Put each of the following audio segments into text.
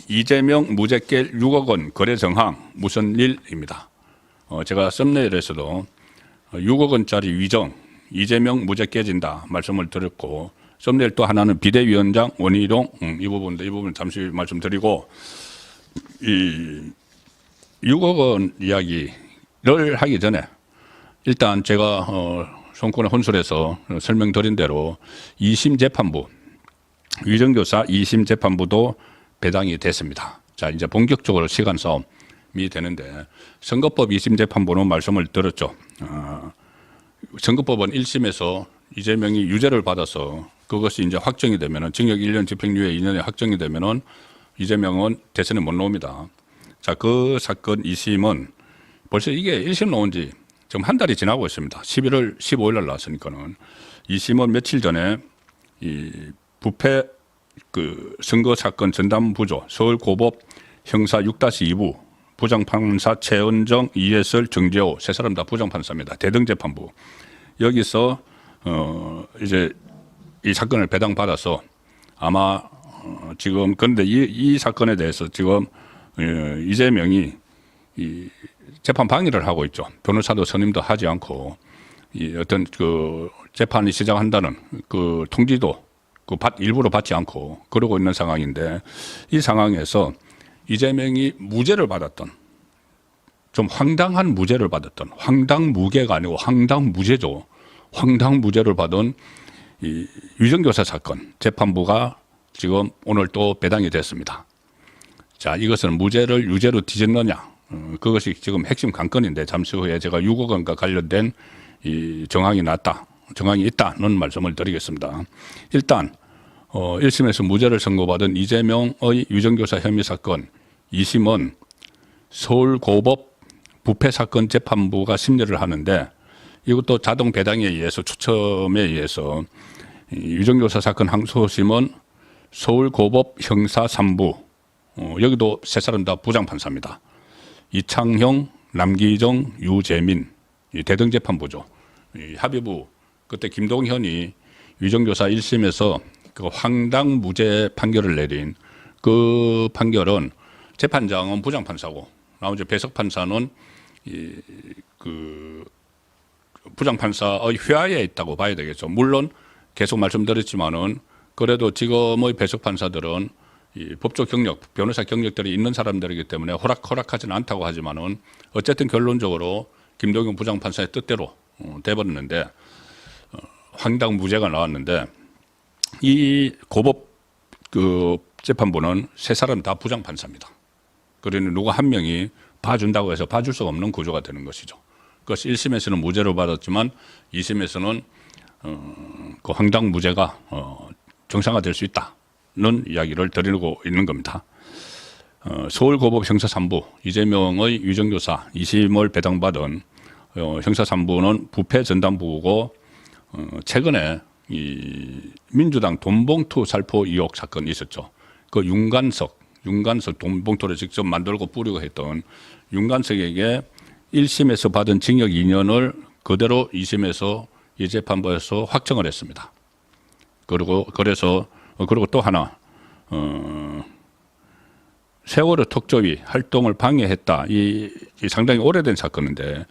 이재명 무죄 깰 6억 원 거래 정황 무슨 일입니다. 제가 썸네일에서도 6억 원짜리 위정 이재명 무죄 깨진다 말씀을 드렸고, 썸네일 또 하나는 비대위원장 원희룡 이 부분 잠시 말씀드리고, 이 6억 원 이야기를 하기 전에 일단 제가 송권의 혼술에서 설명드린 대로 2심 재판부 위정교사 2심 재판부도 배당이 됐습니다. 자, 이제 본격적으로 시간 싸움이 되는데, 선거법 2심 재판부는 말씀을 드렸죠. 선거법은 1심에서 이재명이 유죄를 받아서 그것이 이제 확정이 되면은, 징역 1년 집행유예 2년에 확정이 되면은 이재명은 대선에 못 나옵니다. 자, 그 사건 2심은 벌써 이게 1심 나온 지 지금 한 달이 지나고 있습니다. 11월 15일 날 나왔으니까는. 2심은 며칠 전에 이 부패 선거 사건 전담 부조 서울고법 형사 6-2부 부장판사 최은정, 이해설, 정재호 세 사람 다 부장판사입니다. 대등재판부. 여기서 이제 이 사건을 배당받아서 아마 지금, 그런데 이 사건에 대해서 지금 이재명이 이 재판 방해를 하고 있죠. 변호사도 선임도 하지 않고, 이 어떤 그 재판이 시작한다는 그 통지도 일부러 받지 않고 그러고 있는 상황인데, 이 상황에서 이재명이 무죄를 받았던, 좀 황당한 무죄를 받았던, 황당무계가 아니고 황당무죄죠. 황당무죄를 받은 이 위정교사 사건 재판부가 지금 오늘 또 배당이 됐습니다. 자, 이것은 무죄를 유죄로 뒤집느냐, 그것이 지금 핵심 관건인데, 잠시 후에 제가 6억 원과 관련된 이 정황이 있다는 말씀을 드리겠습니다. 일단 1심에서 무죄를 선고받은 이재명의 위정교사 혐의 사건 2심은 서울고법 부패사건 재판부가 심리를 하는데, 이것도 자동 배당에 의해서, 추첨에 의해서 위정교사 사건 항소심은 서울고법 형사 3부, 여기도 세 사람 다 부장판사입니다. 이창형, 남기정, 유재민, 대등재판부죠. 합의부, 그때 김동현이 위정교사 1심에서 그 황당 무죄 판결을 내린 그 판결은, 재판장은 부장판사고 나머지 배석판사는 그 부장판사의 회하에 있다고 봐야 되겠죠. 물론 계속 말씀드렸지만은, 그래도 지금의 배석판사들은 이 법적 경력, 변호사 경력들이 있는 사람들이기 때문에 허락하지는 않다고 하지만은, 어쨌든 결론적으로 김동현 부장판사의 뜻대로 돼버렸는데, 황당 무죄가 나왔는데, 이 고법 그 재판부는 세 사람 다 부장판사입니다. 그러니 누구 한 명이 봐준다고 해서 봐줄 수가 없는 구조가 되는 것이죠. 그것이 1심에서는 무죄로 받았지만 2심에서는 그 황당 무죄가 정상화될 수 있다는 이야기를 드리고 있는 겁니다. 서울고법 형사 3부 이재명의 위정교사 2심을 배당받은 형사 3부는 부패 전담부고, 최근에 이 민주당 돈봉투 살포 의혹 사건이 있었죠. 그 윤관석 돈봉투를 직접 만들고 뿌리고 했던 윤관석에게 1심에서 받은 징역 2년을 그대로 2심에서 이 재판부에서 확정을 했습니다. 그리고 또 하나, 세월호 특조위 활동을 방해했다. 이 상당히 오래된 사건인데,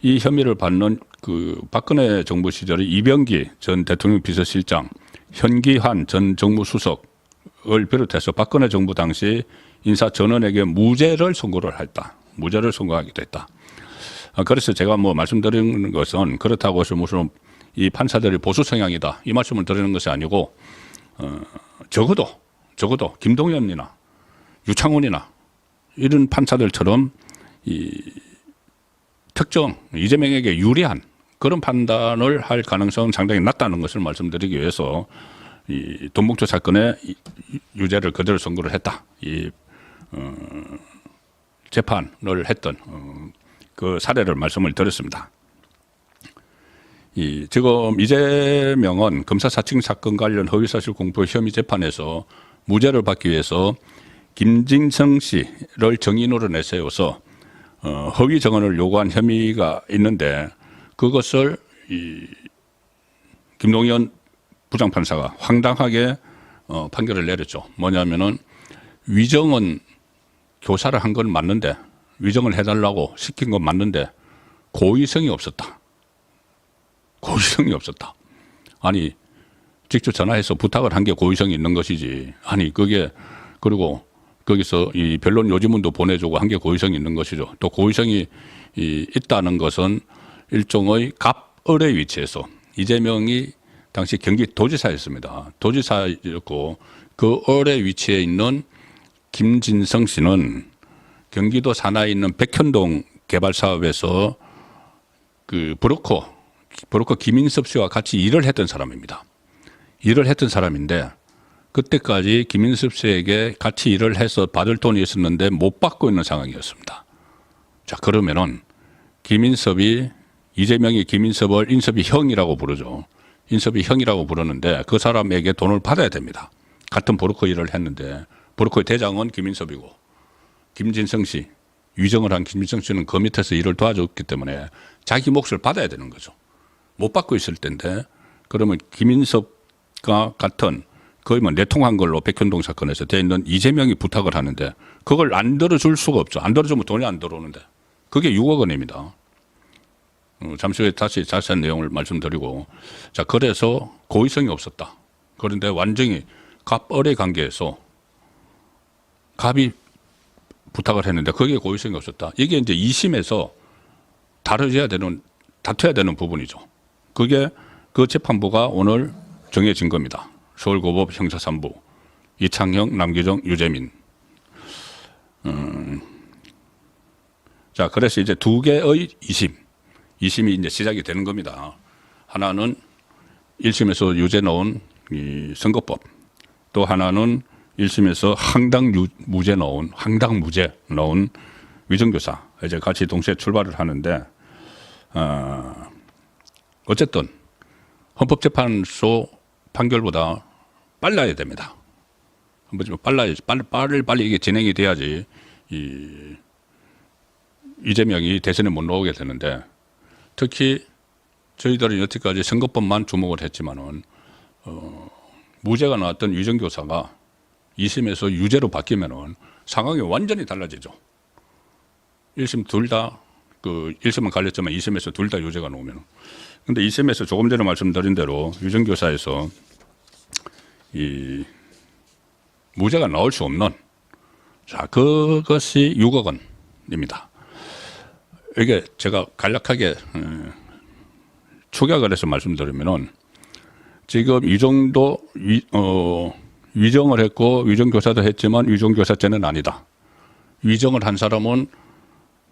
이 혐의를 받는 그 박근혜 정부 시절에 이병기 전 대통령 비서실장, 현기환 전 정무수석을 비롯해서 박근혜 정부 당시 인사 전원에게 무죄를 선고하기도 했다. 그래서 제가 말씀드리는 것은, 그렇다고 해서 무슨 이 판사들이 보수 성향이다 이 말씀을 드리는 것이 아니고, 적어도 김동연이나 유창훈이나 이런 판사들처럼 특정 이재명에게 유리한 그런 판단을 할 가능성은 상당히 낮다는 것을 말씀드리기 위해서 이 돈봉투 사건의 유죄를 그대로 선고를 했다. 재판을 했던 그 사례를 말씀을 드렸습니다. 지금 이재명은 검사 사칭 사건 관련 허위사실 공표 혐의 재판에서 무죄를 받기 위해서 김진성 씨를 정인으로 내세워서 허위 정언을 요구한 혐의가 있는데, 그것을 김동연 부장판사가 황당하게 판결을 내렸죠. 뭐냐면은 위정은 교사를 한 건 맞는데, 위정을 해달라고 시킨 건 맞는데 고의성이 없었다. 고의성이 없었다. 아니, 직접 전화해서 부탁을 한 게 고의성이 있는 것이지. 아니, 그게, 그리고 거기서 이 변론 요지문도 보내주고 한 게 고의성이 있는 것이죠. 또 고의성이 있다는 것은 일종의 갑을의 위치에서 이재명이 당시 경기도지사였습니다. 도지사였고 그 을의 위치에 있는 김진성 씨는 경기도 산하에 있는 백현동 개발 사업에서 그 브로커 김인섭 씨와 같이 일을 했던 사람입니다. 일을 했던 사람인데 그때까지 김인섭 씨에게 같이 일을 해서 받을 돈이 있었는데 못 받고 있는 상황이었습니다. 자, 그러면은 이재명이 김인섭을 인섭이 형이라고 부르죠. 인섭이 형이라고 부르는데 그 사람에게 돈을 받아야 됩니다. 같은 브로커 일을 했는데 브로커의 대장은 김인섭이고 김진성 씨, 위정을 한 김진성 씨는 그 밑에서 일을 도와줬기 때문에 자기 몫을 받아야 되는 거죠. 못 받고 있을 텐데 그러면 김인섭과 같은 거의 뭐 내통한 걸로 백현동 사건에서 돼 있는 이재명이 부탁을 하는데 그걸 안 들어줄 수가 없죠. 안 들어주면 돈이 안 들어오는데 그게 6억 원입니다. 잠시 후에 다시 자세한 내용을 말씀드리고, 자, 그래서 고의성이 없었다. 그런데 완전히 갑을의 관계에서 갑이 부탁을 했는데 그게 고의성이 없었다. 이게 이제 2심에서 다투어야 되는 부분이죠. 그게 그 재판부가 오늘 정해진 겁니다. 서울고법 형사 3부 이창형, 남규정, 유재민. 자, 그래서 이제 두 개의 2심이 이제 시작이 되는 겁니다. 하나는 1심에서 유죄 넣은 이 선거법, 또 하나는 1심에서 황당 무죄 넣은 위정교사, 이제 같이 동시에 출발을 하는데, 어쨌든 헌법재판소 판결보다 빨라야 됩니다. 빨리 이게 진행이 돼야지 이재명이 대선에 못 나오게 되는데, 특히 저희들은 여태까지 선거법만 주목을 했지만은 무죄가 나왔던 위정교사가 2심에서 유죄로 바뀌면은 상황이 완전히 달라지죠. 1심 둘 다 1심은 갈렸지만 2심에서 둘 다 유죄가 나오면. 근데 2심에서 조금 전에 말씀드린 대로 위정교사에서 무죄가 나올 수 없는, 자, 그것이 6억 원입니다. 이게 제가 간략하게 축약을 해서 말씀드리면은 지금 이 정도 위정을 했고 위정교사도 했지만 위정교사죄는 아니다. 위정을 한 사람은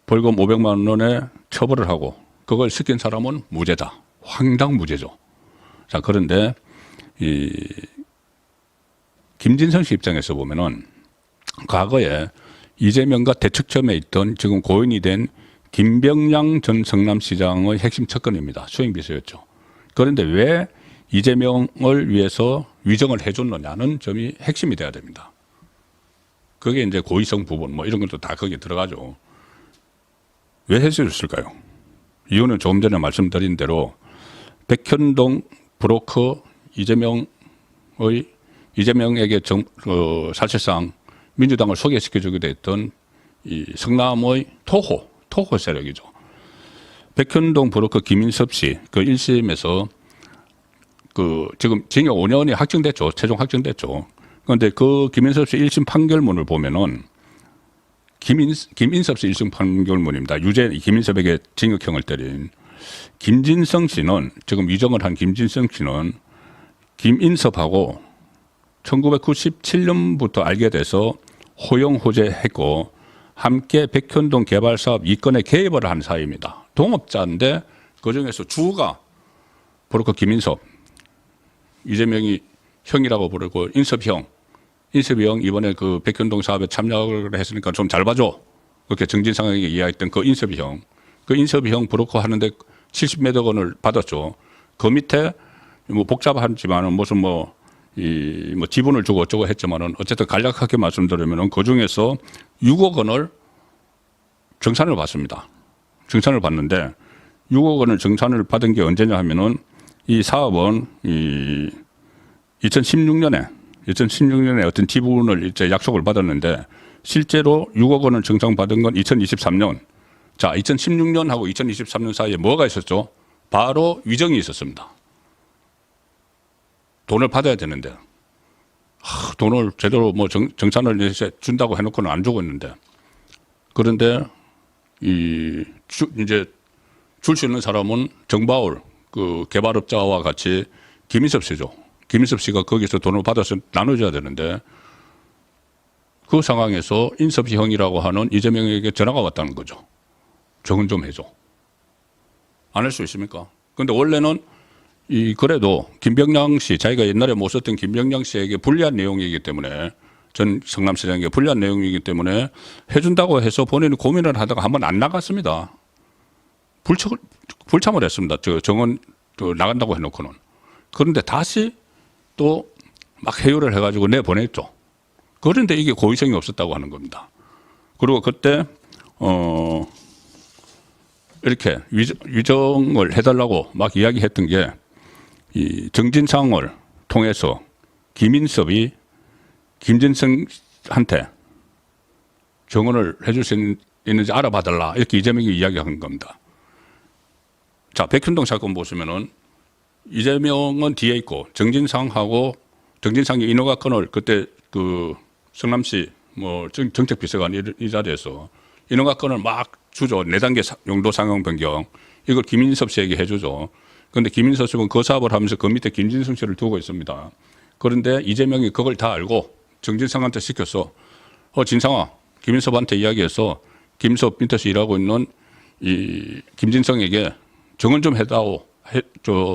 벌금 500만 원에 처벌을 하고 그걸 시킨 사람은 무죄다. 황당 무죄죠. 자, 그런데 김진성 씨 입장에서 보면은 과거에 이재명과 대척점에 있던 지금 고인이 된 김병량 전 성남시장의 핵심 척건입니다. 수행비서였죠. 그런데 왜 이재명을 위해서 위정을 해줬느냐는 점이 핵심이 돼야 됩니다. 그게 이제 고의성 부분 뭐 이런 것도 다 거기에 들어가죠. 왜 해줬을까요? 이유는 조금 전에 말씀드린 대로 백현동 브로커 이재명에게 사실상 민주당을 소개시켜주게 됐던 이 성남의 토호 세력이죠. 백현동 브로커 김인섭 씨, 그 1심에서 지금 징역 5년이 확정됐죠. 최종 확정됐죠. 그런데 그 김인섭 씨 1심 판결문을 보면은 김인섭 씨 1심 판결문입니다. 김인섭에게 징역형을 때린 김진성 씨는, 지금 위정을 한 김진성 씨는 김인섭하고 1997년부터 알게 돼서 호영호재했고 함께 백현동 개발사업 이건에 개입을 한 사이입니다. 동업자인데 그중에서 주가 브로커 김인섭, 이재명이 형이라고 부르고 인섭이 형 이번에 그 백현동 사업에 참여를 했으니까 좀 잘 봐줘. 그렇게 정진상에게 이야기했던 그 인섭이 형 브로커 하는데 70몇 원을 받았죠. 그 밑에 뭐 복잡하지만은 무슨 지분을 주고 어쩌고 했지만은 어쨌든 간략하게 말씀드리면은 그 중에서 6억 원을 정산을 받습니다. 정산을 받는데 6억 원을 정산을 받은 게 언제냐 하면은 이 사업은 2016년에 2016년에 어떤 지분을 이제 약속을 받았는데 실제로 6억 원을 정상받은 건 2023년. 자, 2016년하고 2023년 사이에 뭐가 있었죠? 바로 위정이 있었습니다. 돈을 받아야 되는데 돈을 제대로 뭐 정산을 준다고 해놓고는 안 주고 있는데, 그런데 이제 줄 수 있는 사람은 정바울 그 개발업자와 같이 김인섭 씨죠. 김인섭 씨가 거기서 돈을 받아서 나눠줘야 되는데 그 상황에서 인섭이 형이라고 하는 이재명에게 전화가 왔다는 거죠. 정은 좀 해줘. 안 할 수 있습니까? 그런데 원래는 그래도 김병량 씨, 자기가 옛날에 못 썼던 김병량 씨에게 불리한 내용이기 때문에, 전 성남시장에게 불리한 내용이기 때문에 해준다고 해서 본인이 고민을 하다가 한번 안 나갔습니다. 불참을 했습니다. 정원 나간다고 해놓고는. 그런데 다시 또 막 회유를 해가지고 내보냈죠. 그런데 이게 고의성이 없었다고 하는 겁니다. 그리고 그때 이렇게 위정을 해달라고 막 이야기했던 게 이 정진상을 통해서 김인섭이 김진성한테 정언을 해줄 수 있는지 알아봐달라, 이렇게 이재명이 이야기한 겁니다. 자, 백현동 사건 보시면은 이재명은 뒤에 있고 정진상이 인허가권을 그때 그 성남시 뭐 정책비서관 이 자리에서 인허가권을 막 주죠. 4단계 용도 상용 변경. 이걸 김인섭 씨에게 해주죠. 그런데 김인섭 씨는 그 사업을 하면서 그 밑에 김진성 씨를 두고 있습니다. 그런데 이재명이 그걸 다 알고 정진상한테 시켰어. 진상아, 김인섭한테 이야기해서 김인섭 밑에서 일하고 있는 이 김진성에게 정언 좀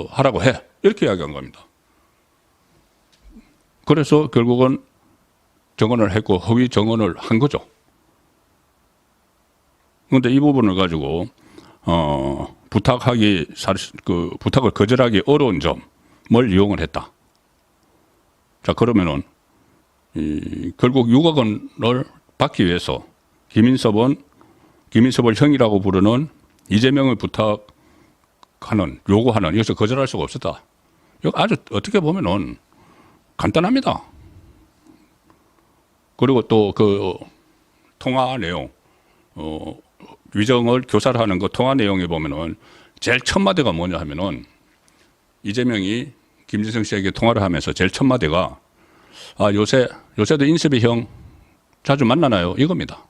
하라고 해. 이렇게 이야기한 겁니다. 그래서 결국은 정언을 했고 허위 정언을 한 거죠. 그런데 이 부분을 가지고 부탁을 거절하기 어려운 점을 이용을 했다. 자, 그러면은 결국 6억 원을 받기 위해서 김인섭을 형이라고 부르는 이재명을 요구하는, 여기서 거절할 수가 없었다. 이거 아주 어떻게 보면은 간단합니다. 그리고 또 그 통화 내용, 위정을 교사를 하는 그 통화 내용에 보면은 제일 첫 마디가 뭐냐 하면은 이재명이 김진성 씨에게 통화를 하면서 제일 첫 마디가 요새도 인섭이 형 자주 만나나요? 이겁니다.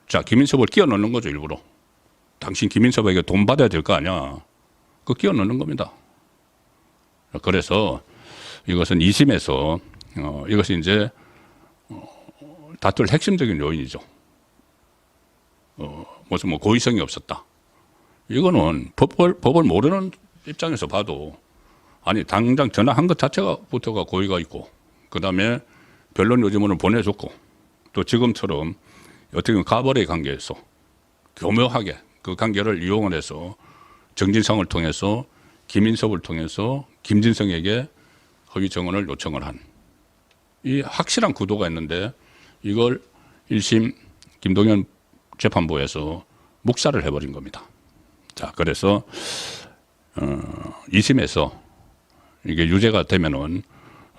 자, 김인섭을 끼워 넣는 거죠, 일부러. 당신 김인섭에게 돈 받아야 될 거 아니야. 그거 끼워 넣는 겁니다. 그래서 이것은 2심에서 이것이 이제 다툴 핵심적인 요인이죠. 무슨 뭐 고의성이 없었다. 이거는 법을 모르는 입장에서 봐도, 아니 당장 전화한 것 자체가부터가 고의가 있고, 그 다음에 변론 요지문을 보내줬고, 또 지금처럼 어떻게 보면 가벌의 관계에서 교묘하게 그 관계를 이용을 해서 정진상을 통해서 김인섭을 통해서 김진성에게 허위 정언을 요청을 한 이 확실한 구도가 있는데, 이걸 1심 김동연 재판부에서 묵살을 해버린 겁니다. 자, 그래서 2심에서 이게 유죄가 되면은,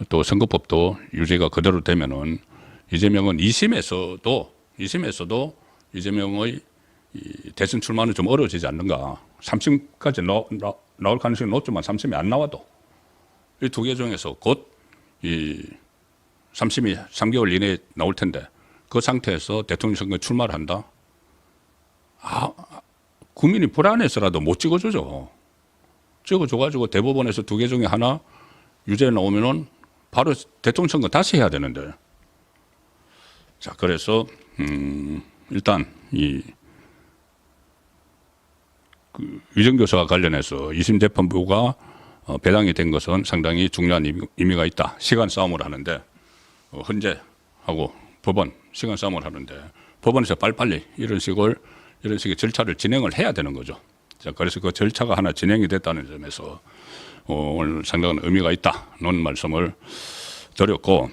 또 선거법도 유죄가 그대로 되면은 이재명은 2심에서도 이재명의 이 대선 출마는 좀 어려워지지 않는가. 3심까지 나올 가능성이 높지만 3심이 안 나와도 이 두 개 중에서 곧 이 3심이 3개월 이내에 나올 텐데, 그 상태에서 대통령 선거에 출마를 한다. 국민이 불안해서라도 못 찍어주죠. 찍어줘가지고 대법원에서 두 개 중에 하나 유죄 나오면은 바로 대통령 선거 다시 해야 되는데. 자, 그래서 일단 위정교사와 관련해서 2심 재판부가 배당이 된 것은 상당히 중요한 의미가 있다. 시간 싸움을 하는데, 헌재하고 법원 시간 싸움을 하는데, 법원에서 빨리빨리 이런 식의 절차를 진행을 해야 되는 거죠. 자, 그래서 그 절차가 하나 진행이 됐다는 점에서 오늘 상당한 의미가 있다는 말씀을 드렸고,